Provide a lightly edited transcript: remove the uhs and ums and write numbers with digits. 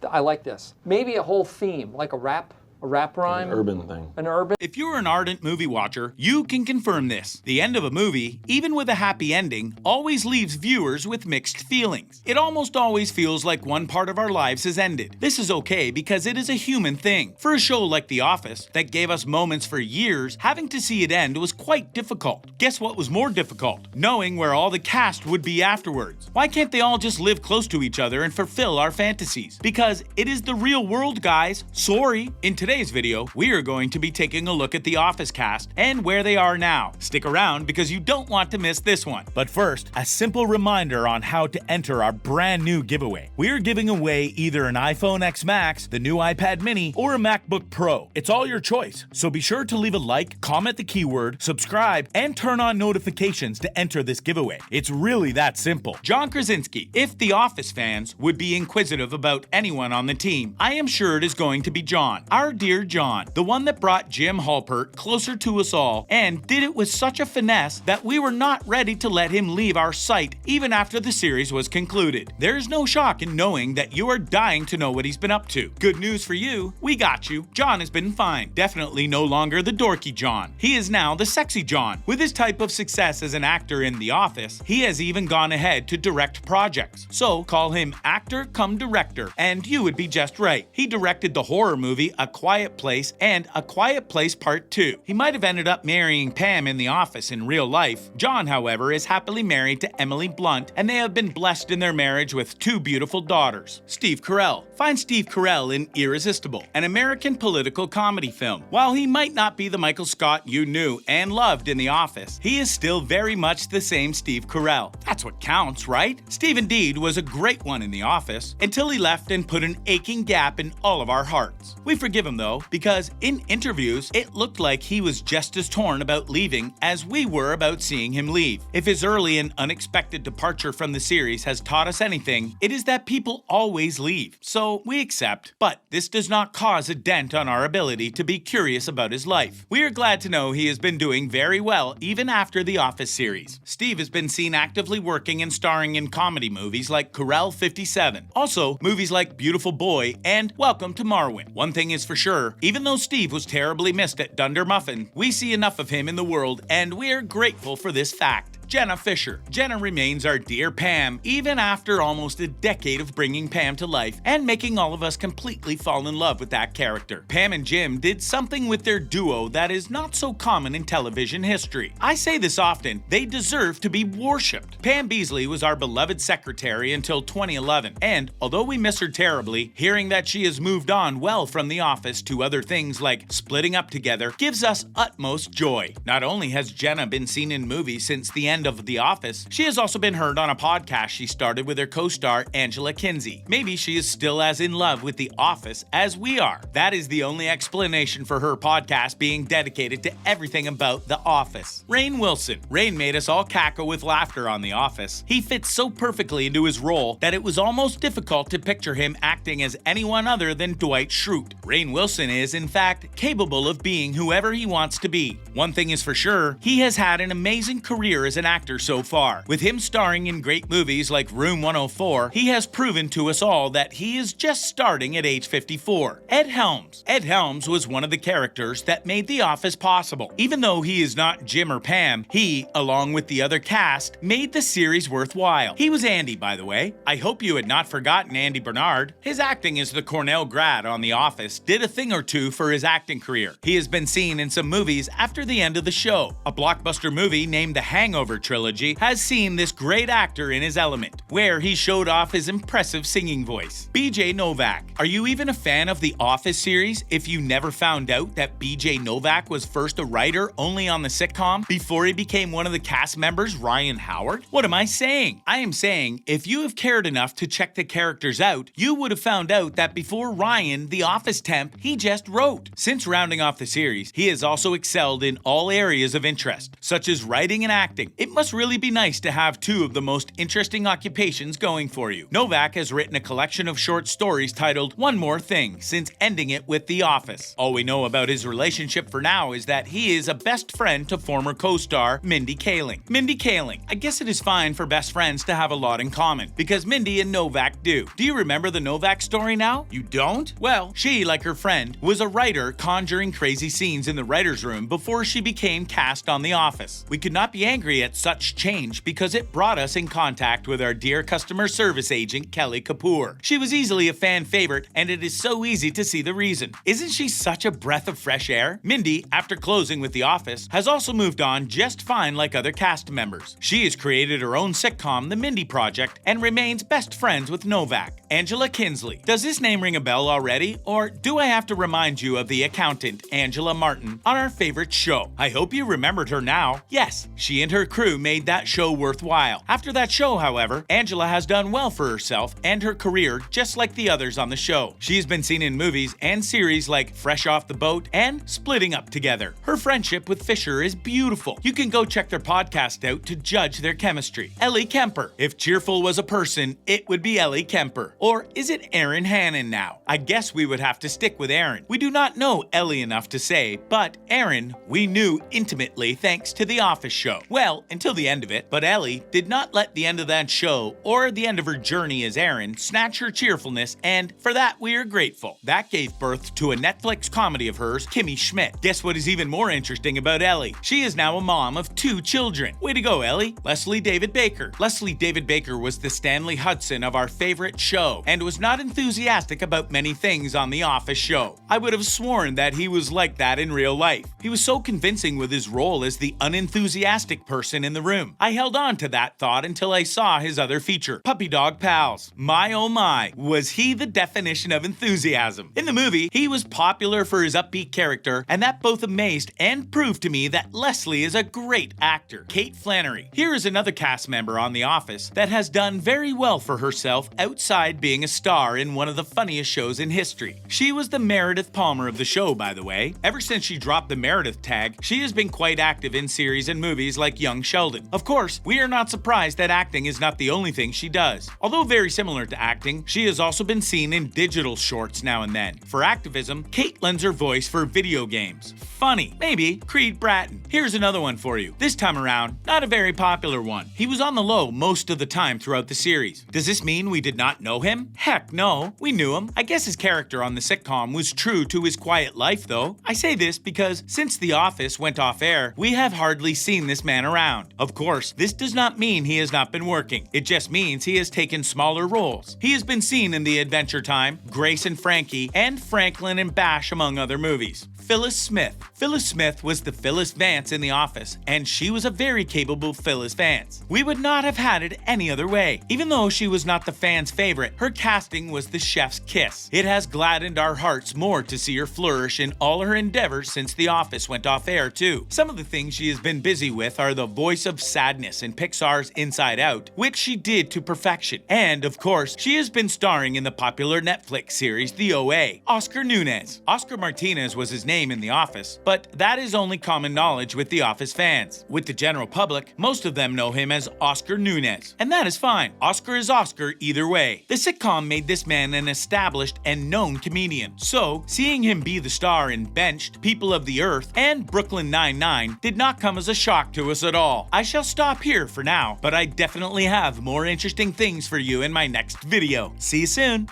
I like this. Maybe a whole theme, like a rap rhyme? An urban thing. An urban? If you're an ardent movie watcher, you can confirm this. The end of a movie, even with a happy ending, always leaves viewers with mixed feelings. It almost always feels like one part of our lives has ended. This is okay because it is a human thing. For a show like The Office, that gave us moments for years, having to see it end was quite difficult. Guess what was more difficult? Knowing where all the cast would be afterwards. Why can't they all just live close to each other and fulfill our fantasies? Because it is the real world, guys. Sorry. In today's video, we are going to be taking a look at the Office cast and where they are now. Stick around because you don't want to miss this one. But first, a simple reminder on how to enter our brand new giveaway. We are giving away either an iPhone X Max, the new iPad mini, or a MacBook Pro. It's all your choice. So be sure to leave a like, comment the keyword, subscribe, and turn on notifications to enter this giveaway. It's really that simple. John Krasinski. If the Office fans would be inquisitive about anyone on the team, I am sure it is going to be John. Our dear John, the one that brought Jim Halpert closer to us all and did it with such a finesse that we were not ready to let him leave our sight even after the series was concluded. There's no shock in knowing that you are dying to know what he's been up to. Good news for you, we got you. John has been fine. Definitely no longer the dorky John. He is now the sexy John. With his type of success as an actor in The Office, he has even gone ahead to direct projects. So call him actor come director, and you would be just right. He directed the horror movie A Quiet Place and A Quiet Place Part 2. He might have ended up marrying Pam in The Office in real life. John, however, is happily married to Emily Blunt, and they have been blessed in their marriage with 2 beautiful daughters. Steve Carell. Find Steve Carell in Irresistible, an American political comedy film. While he might not be the Michael Scott you knew and loved in The Office, he is still very much the same Steve Carell. That's what counts, right? Steve indeed was a great one in The Office, until he left and put an aching gap in all of our hearts. We forgive him though, because in interviews, it looked like he was just as torn about leaving as we were about seeing him leave. If his early and unexpected departure from the series has taught us anything, it is that people always leave. So we accept, but this does not cause a dent on our ability to be curious about his life. We are glad to know he has been doing very well even after the Office series. Steve has been seen actively working and starring in comedy movies like Carell 57. Also, movies like Beautiful Boy and Welcome to Marwin. One thing is for sure, even though Steve was terribly missed at Dunder Muffin, we see enough of him in the world and we are grateful for this fact. Jenna Fischer. Jenna remains our dear Pam, even after almost a decade of bringing Pam to life and making all of us completely fall in love with that character. Pam and Jim did something with their duo that is not so common in television history. I say this often, they deserve to be worshipped. Pam Beesly was our beloved secretary until 2011, and although we miss her terribly, hearing that she has moved on well from The Office to other things like splitting up together gives us utmost joy. Not only has Jenna been seen in movies since the end of The Office, she has also been heard on a podcast she started with her co-star Angela Kinsey. Maybe she is still as in love with The Office as we are. That is the only explanation for her podcast being dedicated to everything about The Office. Rainn Wilson. Rainn made us all cackle with laughter on The Office. He fits so perfectly into his role that it was almost difficult to picture him acting as anyone other than Dwight Schrute. Rainn Wilson is, in fact, capable of being whoever he wants to be. One thing is for sure, he has had an amazing career as an actor so far. With him starring in great movies like Room 104, he has proven to us all that he is just starting at age 54. Ed Helms. Ed Helms was one of the characters that made The Office possible. Even though he is not Jim or Pam, he, along with the other cast, made the series worthwhile. He was Andy, by the way. I hope you had not forgotten Andy Bernard. His acting as the Cornell grad on The Office did a thing or two for his acting career. He has been seen in some movies after the end of the show. A blockbuster movie named The Hangover Trilogy has seen this great actor in his element, where he showed off his impressive singing voice. BJ Novak. Are you even a fan of the Office series if you never found out that BJ Novak was first a writer only on the sitcom before he became one of the cast members, Ryan Howard? What am I saying? I am saying if you have cared enough to check the characters out, you would have found out that before Ryan, the Office temp, he just wrote. Since rounding off the series, he has also excelled in all areas of interest, such as writing and acting. It It must really be nice to have two of the most interesting occupations going for you. Novak has written a collection of short stories titled One More Thing since ending it with The Office. All we know about his relationship for now is that he is a best friend to former co-star Mindy Kaling. Mindy Kaling. I guess it is fine for best friends to have a lot in common, because Mindy and Novak do. Do you remember the Novak story now? You don't? Well, she, like her friend, was a writer conjuring crazy scenes in the writer's room before she became cast on The Office. We could not be angry at such change because it brought us in contact with our dear customer service agent, Kelly Kapoor. She was easily a fan favorite, and it is so easy to see the reason. Isn't she such a breath of fresh air? Mindy, after closing with The Office, has also moved on just fine like other cast members. She has created her own sitcom, The Mindy Project, and remains best friends with Novak. Angela Kinsley. Does this name ring a bell already, or do I have to remind you of the accountant, Angela Martin, on our favorite show? I hope you remembered her now. Yes, she and her crew made that show worthwhile. After that show, however, Angela has done well for herself and her career just like the others on the show. She has been seen in movies and series like Fresh Off the Boat and Splitting Up Together. Her friendship with Fisher is beautiful. You can go check their podcast out to judge their chemistry. Ellie Kemper. If cheerful was a person, it would be Ellie Kemper. Or is it Erin Hannon now? I guess we would have to stick with Erin. We do not know Ellie enough to say, but Erin we knew intimately thanks to The Office show. Well, until the end of it, but Ellie did not let the end of that show or the end of her journey as Erin snatch her cheerfulness, and for that we are grateful. That gave birth to a Netflix comedy of hers, Kimmy Schmidt. Guess what is even more interesting about Ellie? She is now a mom of 2 children. Way to go, Ellie. Leslie David Baker. Leslie David Baker was the Stanley Hudson of our favorite show and was not enthusiastic about many things on The Office show. I would have sworn that he was like that in real life. He was so convincing with his role as the unenthusiastic person in the room. I held on to that thought until I saw his other feature, Puppy Dog Pals. My oh my, was he the definition of enthusiasm. In the movie, he was popular for his upbeat character, and that both amazed and proved to me that Leslie is a great actor. Kate Flannery. Here is another cast member on The Office that has done very well for herself outside being a star in one of the funniest shows in history. She was the Meredith Palmer of the show, by the way. Ever since she dropped the Meredith tag, she has been quite active in series and movies like Young Sheldon. Of course, we are not surprised that acting is not the only thing she does. Although very similar to acting, she has also been seen in digital shorts now and then. For activism, Kate lends her voice for video games. Funny. Maybe Creed Bratton. Here's another one for you. This time around, not a very popular one. He was on the low most of the time throughout the series. Does this mean we did not know him? Heck no, we knew him. I guess his character on the sitcom was true to his quiet life though. I say this because since The Office went off air, we have hardly seen this man around. Of course, this does not mean he has not been working. It just means he has taken smaller roles. He has been seen in The Adventure Time, Grace and Frankie, and Franklin and Bash among other movies. Phyllis Smith. Phyllis Smith was the Phyllis Vance in The Office, and she was a very capable Phyllis Vance. We would not have had it any other way. Even though she was not the fans' favorite, her casting was the chef's kiss. It has gladdened our hearts more to see her flourish in all her endeavors since The Office went off air too. Some of the things she has been busy with are the voice of sadness in Pixar's Inside Out, which she did to perfection. And of course, she has been starring in the popular Netflix series The OA. Oscar Nunez. Oscar Martinez was his name in The Office, but that is only common knowledge with The Office fans. With the general public, most of them know him as Oscar Nunez, and that is fine. Oscar is Oscar either way. The sitcom made this man an established and known comedian, so seeing him be the star in Benched, People of the Earth, and Brooklyn Nine-Nine did not come as a shock to us at all. I shall stop here for now, but I definitely have more interesting things for you in my next video. See you soon!